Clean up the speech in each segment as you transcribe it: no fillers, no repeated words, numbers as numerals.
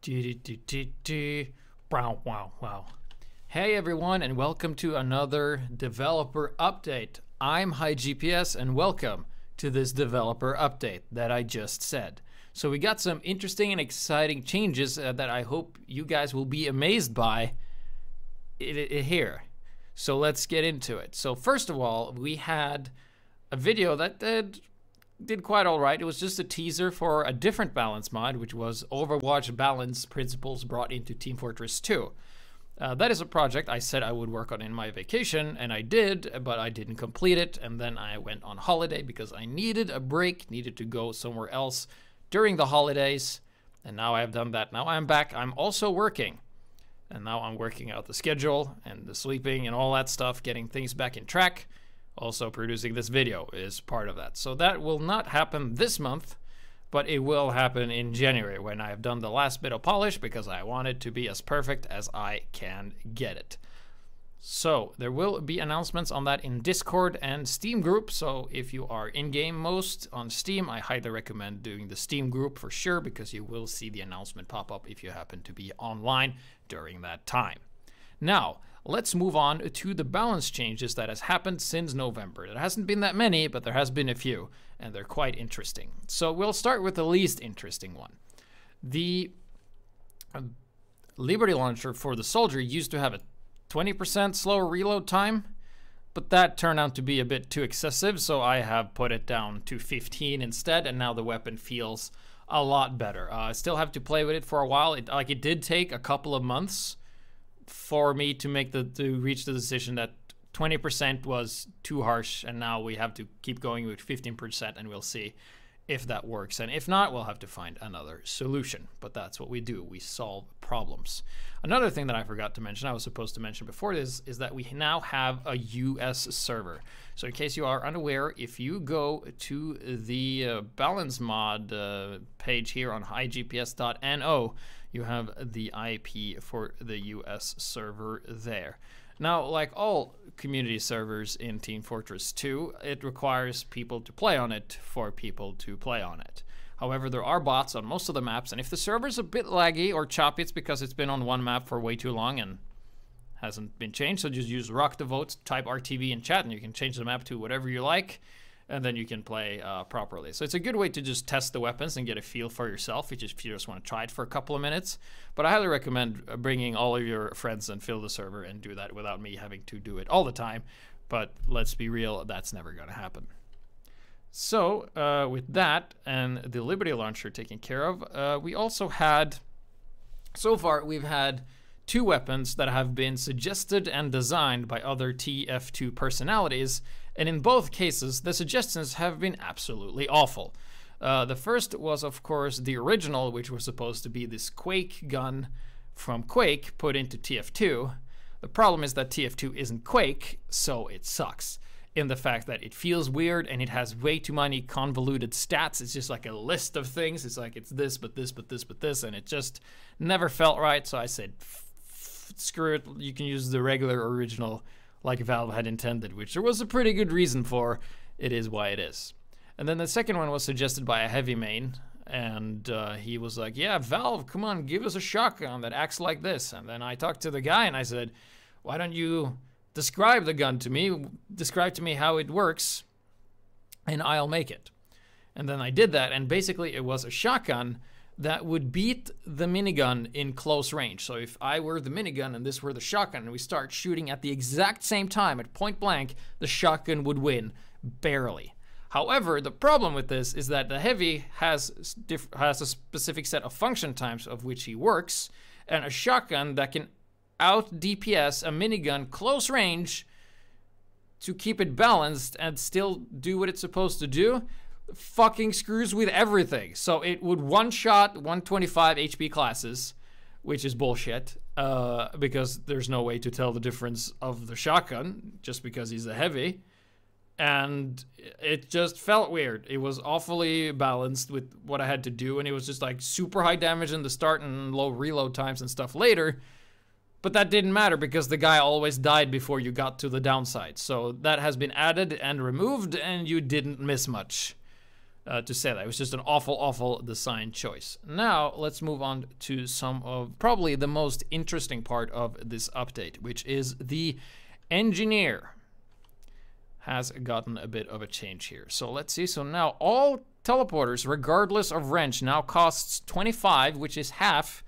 Wow, wow, wow. Hey everyone, and welcome to another developer update. I'm HiGPS, and welcome to this developer update that I just said. So we got some interesting and exciting changes that I hope you guys will be amazed by here. So let's get into it. So first of all, we had a video that did quite all right. It was just a teaser for a different balance mod, which was Overwatch balance principles brought into Team Fortress 2. That is a project I said I would work on in my vacation, and I did, but I didn't complete it, and then I went on holiday because I needed a break, needed to go somewhere else during the holidays, and now I've done that. Now I'm back. I'm also working, and now I'm working out the schedule and the sleeping and all that stuff, getting things back in track. Also, producing this video is part of that. So that will not happen this month, but it will happen in January when I have done the last bit of polish because I want it to be as perfect as I can get it. So there will be announcements on that in Discord and Steam group. So if you are in-game most on Steam, I highly recommend doing the Steam group for sure because you will see the announcement pop up if you happen to be online during that time. Now, let's move on to the balance changes that has happened since November. There hasn't been that many, but there has been a few, and they're quite interesting. So we'll start with the least interesting one. The Liberty Launcher for the Soldier used to have a 20% slower reload time, but that turned out to be a bit too excessive, so I have put it down to 15 instead, and now the weapon feels a lot better. I still have to play with it for a while. It did take a couple of months for me to reach the decision that 20% was too harsh, and now we have to keep going with 15%, and we'll see if that works. And if not, we'll have to find another solution. But that's what we do. We solve problems. Another thing that I forgot to mention, I was supposed to mention before this, is that we now have a US server. So in case you are unaware, if you go to the balance mod page here on higigps.no, you have the IP for the US server there. Now, like all community servers in Team Fortress 2, it requires people to play on it for people to play on it. However, there are bots on most of the maps, and if the server's a bit laggy or choppy, it's because it's been on one map for way too long and hasn't been changed. So just use rock the vote, type RTV in chat, and you can change the map to whatever you like, and then you can play properly. So it's a good way to just test the weapons and get a feel for yourself if you just want to try it for a couple of minutes. But I highly recommend bringing all of your friends and fill the server and do that without me having to do it all the time. But let's be real, that's never going to happen. So with that and the Liberty Launcher taken care of, we also had, so far we've had 2 weapons that have been suggested and designed by other TF2 personalities, and in both cases, the suggestions have been absolutely awful. The first was, of course, the original, which was supposed to be this Quake gun from Quake put into TF2. The problem is that TF2 isn't Quake, so it sucks in the fact that it feels weird and it has way too many convoluted stats. It's just like a list of things. It's like it's this, but this, but this, but this, and it just never felt right. So I said, screw it, you can use the regular original like Valve had intended, which there was a pretty good reason for. It is why it is. And then the second one was suggested by a heavy main, and he was like, yeah, Valve, come on, give us a shotgun that acts like this. And then I talked to the guy and I said, why don't you describe the gun to me, describe to me how it works, and I'll make it. And then I did that, and basically it was a shotgun that would beat the minigun in close range. So if I were the minigun and this were the shotgun and we start shooting at the exact same time at point blank, the shotgun would win, barely. However, the problem with this is that the heavy has a specific set of function times of which he works, and a shotgun that can out DPS a minigun close range to keep it balanced and still do what it's supposed to do fucking screws with everything. So it would one-shot 125 HP classes, which is bullshit, because there's no way to tell the difference of the shotgun just because he's a heavy. And it just felt weird. It was awfully balanced with what I had to do, and it was just like super high damage in the start and low reload times and stuff later. But that didn't matter because the guy always died before you got to the downside. So that has been added and removed, and you didn't miss much. to say that. It was just an awful design choice. Now, let's move on to some of probably the most interesting part of this update, which is the engineer has gotten a bit of a change here. So let's see. So now all teleporters, regardless of wrench, now costs 25, which is half,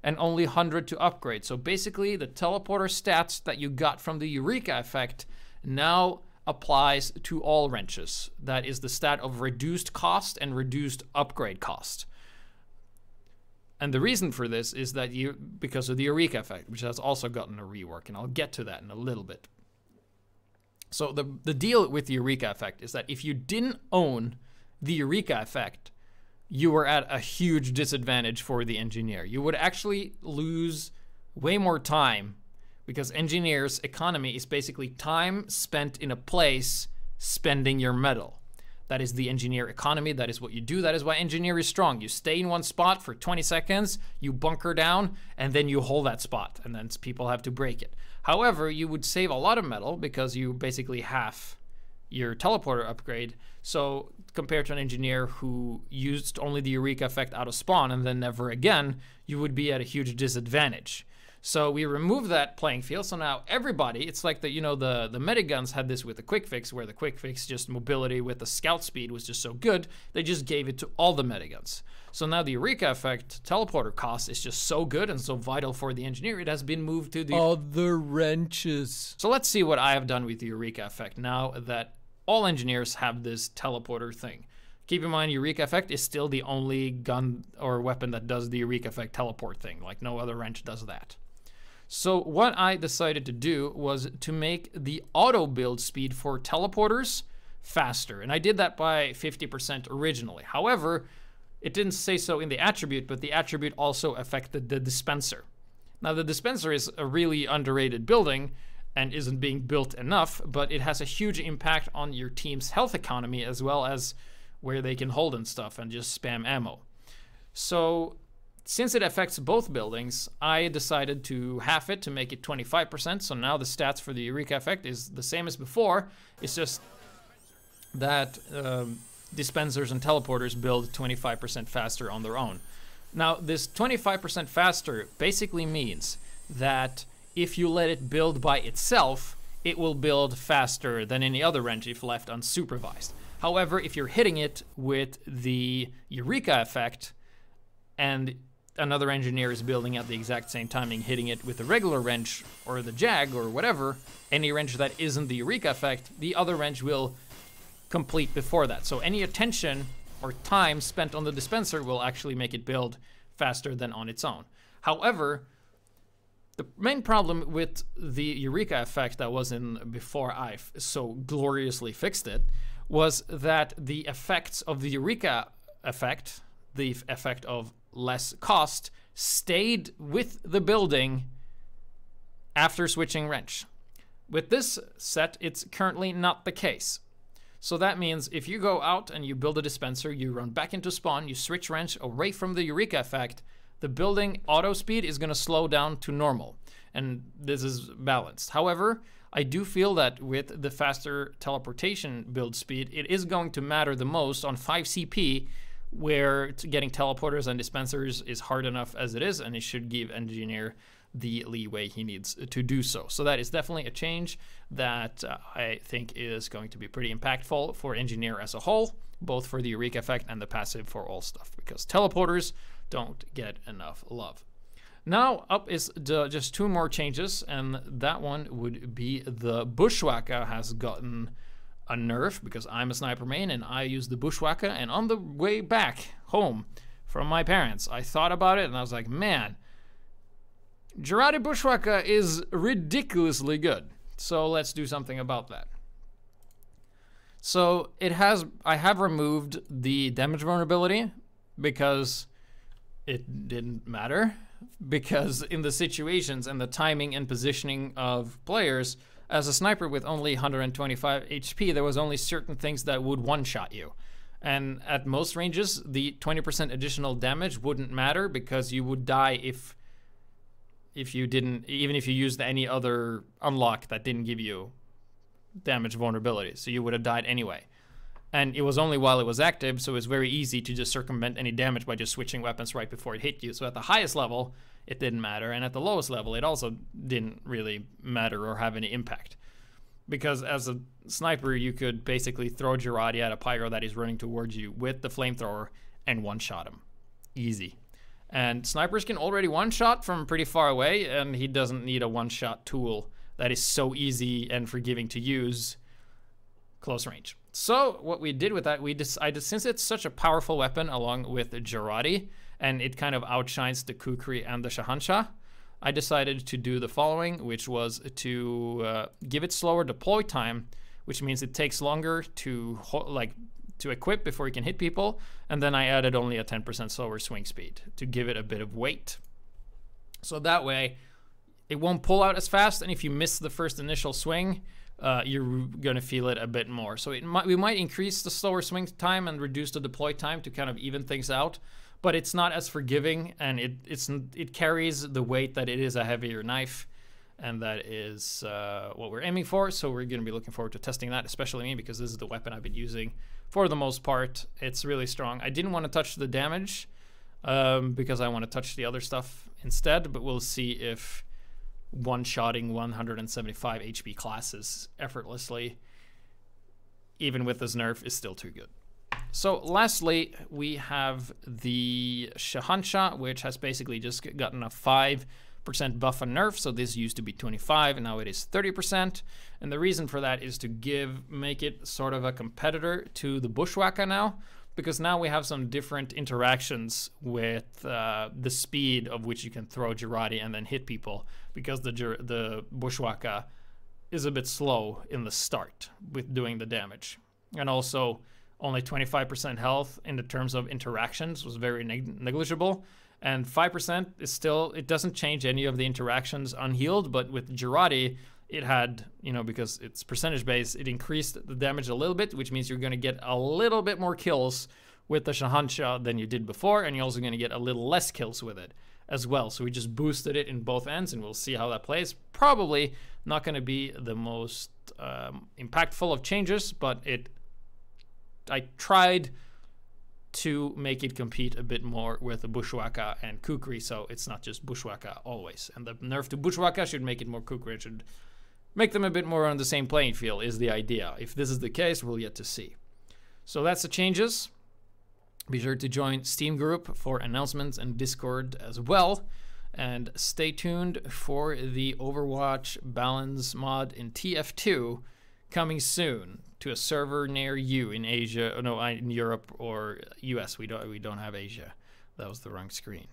and only 100 to upgrade. So basically, the teleporter stats that you got from the Eureka effect now applies to all wrenches. That is the stat of reduced cost and reduced upgrade cost. And the reason for this is that because of the Eureka effect, which has also gotten a rework, and I'll get to that in a little bit. So the deal with the Eureka effect is that if you didn't own the Eureka effect, you were at a huge disadvantage for the engineer. You would actually lose way more time, because engineers' economy is basically time spent in a place spending your metal. That is the engineer economy. That is what you do. That is why engineer is strong. You stay in one spot for 20 seconds, you bunker down, and then you hold that spot, and then people have to break it. However, you would save a lot of metal because you basically half your teleporter upgrade. So compared to an engineer who used only the Eureka effect out of spawn and then never again, you would be at a huge disadvantage. So we removed that playing field. So now everybody, it's like the Metiguns had this with the quick fix, where the quick fix, just mobility with the scout speed, was just so good, they just gave it to all the Metiguns. So now the Eureka effect teleporter cost is just so good and so vital for the engineer, it has been moved to the other wrenches. So let's see what I have done with the Eureka effect now that all engineers have this teleporter thing. Keep in mind, Eureka effect is still the only gun or weapon that does the Eureka effect teleport thing. Like, no other wrench does that. So what I decided to do was to make the auto build speed for teleporters faster. And I did that by 50% originally. However, it didn't say so in the attribute, but the attribute also affected the dispenser. Now, the dispenser is a really underrated building and isn't being built enough, but it has a huge impact on your team's health economy, as well as where they can hold and stuff and just spam ammo. So since it affects both buildings, I decided to half it to make it 25%. So now the stats for the Eureka effect is the same as before. It's just that dispensers and teleporters build 25% faster on their own. Now, this 25% faster basically means that if you let it build by itself, it will build faster than any other wrench if left unsupervised. However, if you're hitting it with the Eureka effect and another engineer is building at the exact same timing, hitting it with the regular wrench or the Jag or whatever, any wrench that isn't the Eureka effect, the other wrench will complete before that. So any attention or time spent on the dispenser will actually make it build faster than on its own. However, the main problem with the Eureka effect that was in before I so gloriously fixed it was that the effects of the Eureka effect, the effect of less cost, stayed with the building after switching wrench. With this set, it's currently not the case. So that means if you go out and you build a dispenser, you run back into spawn, you switch wrench away from the Eureka effect, the building auto speed is going to slow down to normal. And this is balanced. However, I do feel that with the faster teleportation build speed, it is going to matter the most on 5 CP, where getting teleporters and dispensers is hard enough as it is, and it should give engineer the leeway he needs to do so. So that is definitely a change that I think is going to be pretty impactful for engineer as a whole, both for the Eureka effect and the passive for all stuff, because teleporters don't get enough love. Now up is just 2 more changes, and that one would be the Bushwhacker has gotten a nerf, because I'm a sniper main and I use the Bushwhacker. And on the way back home from my parents, I thought about it and I was like, man, Girardi Bushwhacker is ridiculously good. So let's do something about that. So I have removed the damage vulnerability because it didn't matter. Because in the situations and the timing and positioning of players, as a sniper with only 125 HP, there was only certain things that would one-shot you. And at most ranges, the 20% additional damage wouldn't matter, because you would die if you didn't, even if you used any other unlock that didn't give you damage vulnerability. So you would have died anyway. And it was only while it was active, so it was very easy to just circumvent any damage by just switching weapons right before it hit you. So at the highest level, it didn't matter, and at the lowest level, it also didn't really matter or have any impact. Because as a sniper, you could basically throw Girardi at a pyro that is running towards you with the flamethrower and one-shot him. Easy. And snipers can already one-shot from pretty far away, and he doesn't need a one-shot tool that is so easy and forgiving to use close range. So what we did with that, we decided, since it's such a powerful weapon along with Girardi, and it kind of outshines the Kukri and the Shahanshah, I decided to do the following, which was to give it slower deploy time, which means it takes longer to equip before you can hit people, and then I added only a 10% slower swing speed to give it a bit of weight. So that way, it won't pull out as fast, and if you miss the first initial swing, you're going to feel it a bit more. So we might increase the slower swing time and reduce the deploy time to kind of even things out, but it's not as forgiving, and it carries the weight that it is a heavier knife, and that is what we're aiming for. So we're going to be looking forward to testing that, especially me, because this is the weapon I've been using for the most part. It's really strong. I didn't want to touch the damage because I want to touch the other stuff instead, but we'll see if one-shotting 175 HP classes effortlessly, even with this nerf, is still too good. So lastly, we have the Shahanshah, which has basically just gotten a 5% buff and nerf. So this used to be 25, and now it is 30%. And the reason for that is to make it sort of a competitor to the Bushwhacker now, because now we have some different interactions with the speed of which you can throw Girardi and then hit people, because the Bushwhacker is a bit slow in the start with doing the damage. And also, only 25% health in the terms of interactions was very negligible. And 5% is still, it doesn't change any of the interactions unhealed, but with Girardi, it had, because it's percentage based, it increased the damage a little bit, which means you're going to get a little bit more kills with the Shahanshah than you did before, and you're also going to get a little less kills with it as well. So we just boosted it in both ends, and we'll see how that plays. Probably not going to be the most impactful of changes, but I tried to make it compete a bit more with the Bushwhacker and Kukri, so it's not just Bushwhacker always. And the nerf to Bushwhacker should make it more Kukri. It should make them a bit more on the same playing field, is the idea. If this is the case, we'll yet to see. So that's the changes. Be sure to join Steam group for announcements and Discord as well. And stay tuned for the Overwatch balance mod in TF2 coming soon to a server near you in Asia. No, in Europe or US. We don't have Asia. That was the wrong screen.